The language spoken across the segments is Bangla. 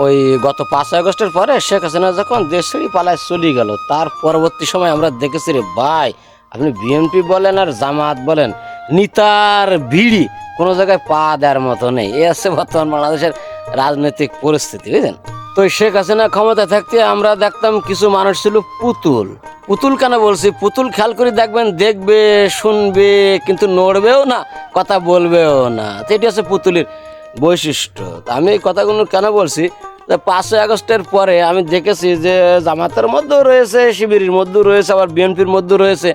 ওই গত 5 আগস্টের পরে শেখ হাসিনা যখন দেশ ছেড়ে পালায় চলে গেল, তার পরবর্তী সময় আমরা দেখেছি রে ভাই, আপনি বিএনপি বলেন আর জামাত বলেন, নিতার ভিড়ি কোনো জায়গায় পা দেওয়ার মতো নেই। এ আছে বর্তমান বাংলাদেশের রাজনৈতিক পরিস্থিতি, বুঝলেন? তো শেখ হাসিনা ক্ষমতা থাকতে আমরা দেখতাম কিছু মানুষ ছিল পুতুল। পুতুল কেন বলছি? পুতুল খেয়াল করে দেখবেন, দেখবে, শুনবে, কিন্তু নড়বেও না, কথা বলবেও না। তো এটি হচ্ছে পুতুলের বৈশিষ্ট্য। আমি এই কথাগুলো কেন বলছি, 5 আগস্টের পরে আমি দেখেছি যে জামাতের মধ্যেও রয়েছে, শিবিরের মধ্যেও রয়েছে, আবার বিএনপির মধ্যেও রয়েছে।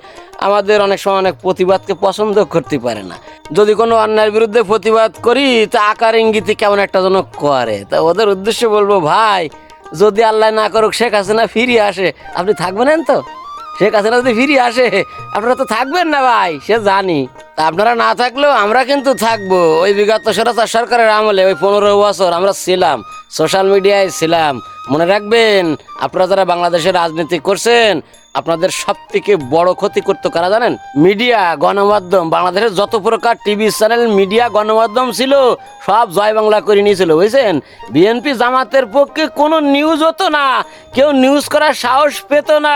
আমাদের অনেক সময় অনেক প্রতিবাদকে পছন্দ করতে পারে না। যদি কোনো অন্যায়ের বিরুদ্ধে প্রতিবাদ করি তা আকার ইঙ্গিতে কেমন একটা যেন করে। তা ওদের উদ্দেশ্যে বলবো, ভাই যদি আল্লাহ না করুক শেখ হাসিনা ফিরিয়ে আসে, আপনি থাকবেন তো? শেখ হাসিনা যদি ফিরিয়ে আসে আপনারা তো থাকবেন না ভাই, সে জানি। তা আপনারা না থাকলেও আমরা কিন্তু থাকবো। ওই বিগত স্বৈরাচার সরকারের আমলে ওই 15 বছর আমরা ছিলাম, সোশ্যাল মিডিয়ায় ছিলাম। মনে রাখবেন, আপনারা যারা বাংলাদেশের রাজনীতি করছেন, আপনাদের সব থেকে বড় ক্ষতি করতে কারা জানেন? মিডিয়া, গণমাধ্যম। বাংলাদেশের যত প্রকার টিভি চ্যানেল, মিডিয়া, গণমাধ্যম ছিল সব জয় বাংলা করে নিয়েছিল, বুঝছেন? বিএনপি জামাতের পক্ষে কোনো নিউজ হতো না, কেউ নিউজ করার সাহস পেত না।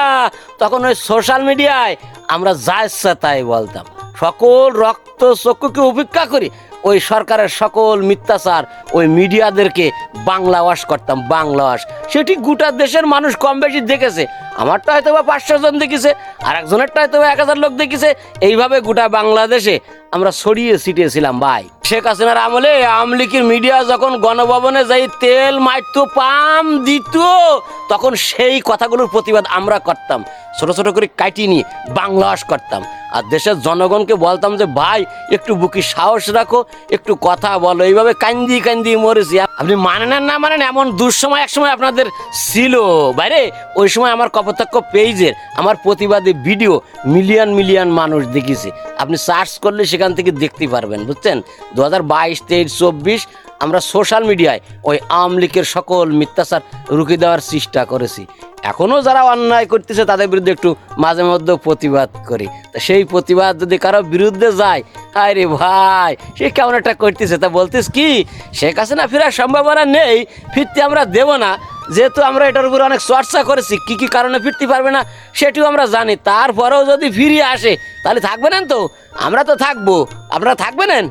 তখন ওই সোশ্যাল মিডিয়ায় আমরা যা ইচ্ছা তাই বলতাম, সকল রক্ত চক্ষুকে উপেক্ষা করি ওই সরকারের সকল মিথ্যাচার ওই মিডিয়াদেরকে বাংলা ওয়াশ করতাম, বাংলা ওয়াশ। সেটি গোটা দেশের মানুষ কম বেশি দেখেছে। আমারটা হয়তো বা 500 জন দেখেছে, আর একজনেরটা হয়তো 1000 লোক দেখেছে। এইভাবে গোটা বাংলাদেশে আমরা ছড়িয়ে ছিটিয়েছিলাম ভাই। শেখ হাসিনার আমলে আওয়ামী লীগের মিডিয়া যখন গণভবনে যাই তেল মারতো, পাম দিত, তখন সেই কথাগুলোর প্রতিবাদ আমরা করতাম, ছোট ছোট করে কাটিয়ে নিয়ে বাংলা ওয়াশ করতাম। আর দেশের জনগণকে বলতাম যে ভাই একটু বুকি সাহস রাখো, একটু কথা বলো। এইভাবে কান্দি কান্দি মরেছি। আপনি মানেন না মানেন, এমন দুঃসময় একসময় আপনাদের ছিল বাইরে। ওই সময় আমার কপোতাক্ষ পেজের আমার প্রতিবাদী ভিডিও মিলিয়ন মিলিয়ন মানুষ দেখেছে। আপনি সার্চ করলে সেখান থেকে দেখতে পারবেন, বুঝছেন? 2022, 23, 24 আমরা সোশ্যাল মিডিয়ায় ওই আওয়ামী লীগের সকল মিথ্যাচার রুখে দেওয়ার চেষ্টা করেছি। এখনও যারা অন্যায় করতেছে তাদের বিরুদ্ধে একটু মাঝে মধ্যে প্রতিবাদ করি। তা সেই প্রতিবাদ যদি কারো বিরুদ্ধে যায়, আরে ভাই সে কেমন একটা করতেছে, তা বলতিস কি শেখ হাসিনা ফেরার সম্ভাবনা নেই, ফিরতে আমরা দেব না। যেহেতু আমরা এটার উপরে অনেক চর্চা করেছি, কি কি কারণে ফিরতে পারবে না সেটিও আমরা জানি। তারপরেও যদি ফিরিয়ে আসে তাহলে থাকবেন তো? আমরা তো থাকবো, আপনারা থাকবেন?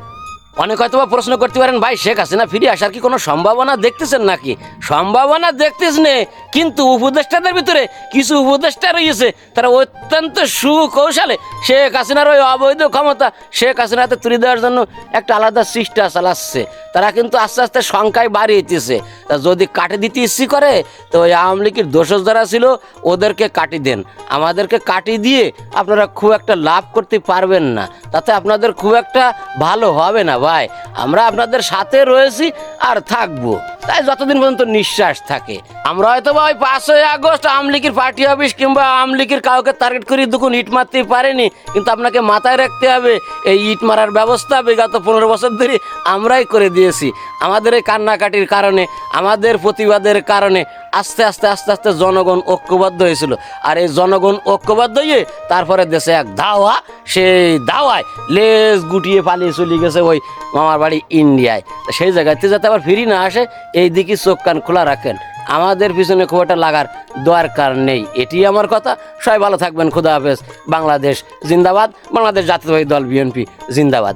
অনেক হয়তো বা প্রশ্ন করতে পারেন, ভাই শেখ হাসিনা ফিরে আসার কি কোনো সম্ভাবনা দেখতেছেন নাকি? সম্ভাবনা দেখতেছ নে, কিন্তু উপদেষ্টাদের ভিতরে কিছু উপদেষ্টা রয়েছে, তারা অত্যন্ত সুকৌশলে শেখ হাসিনার ওই অবৈধ ক্ষমতা শেখ হাসিনাতে তুলে দেওয়ার জন্য একটা আলাদা চেষ্টা চালাচ্ছে। তারা কিন্তু আস্তে আস্তে সংখ্যায় বাড়িয়েছে। তা যদি কাটে দিতে ইচ্ছে করে তো ওই আওয়ামী লীগের দোষর যারা ছিল ওদেরকে কাটি দেন, আমাদেরকে কাটি দিয়ে আপনারা খুব একটা লাভ করতে পারবেন না, তাতে আপনাদের খুব একটা ভালো হবে না ভাই। আমরা আপনাদের সাথে রয়েছি আর থাকবো, তাই যতদিন পর্যন্ত নিঃশ্বাস থাকে। আমরা হয়তো বা ওই 5 আগস্ট আওয়ামী লীগের পার্টি অফিস কিংবা আওয়ামী লীগের কাউকে টার্গেট করে দুকুন ইট মারতে পারেনি, কিন্তু আপনাকে মাথায় রাখতে হবে এই ইট মারার ব্যবস্থা বিগত 15 বছর ধরে আমরাই করে দিয়েছি। আমাদের এই কান্নাকাটির কারণে, আমাদের প্রতিবাদের কারণে আস্তে আস্তে আস্তে আস্তে জনগণ ঐক্যবদ্ধ হয়েছিল। আর এই জনগণ ঐক্যবদ্ধ হয়ে তারপরে দেশে এক ধাওয়া, সেই ধাওয়ায় লেজ গুটিয়ে পালিয়ে চলে গেছে ওই মামার বাড়ি ইন্ডিয়ায়। সেই জায়গাতে যাতে আবার ফিরি না আসে এই দিকে চোখ কান খোলা রাখেন। আমাদের পিছনে খুব একটা লাগার দরকার নেই, এটি আমার কথা। সবাই ভালো থাকবেন, খুদা হাফেজ। বাংলাদেশ জিন্দাবাদ, বাংলাদেশ জাতীয়তাবাদী দল বিএনপি জিন্দাবাদ।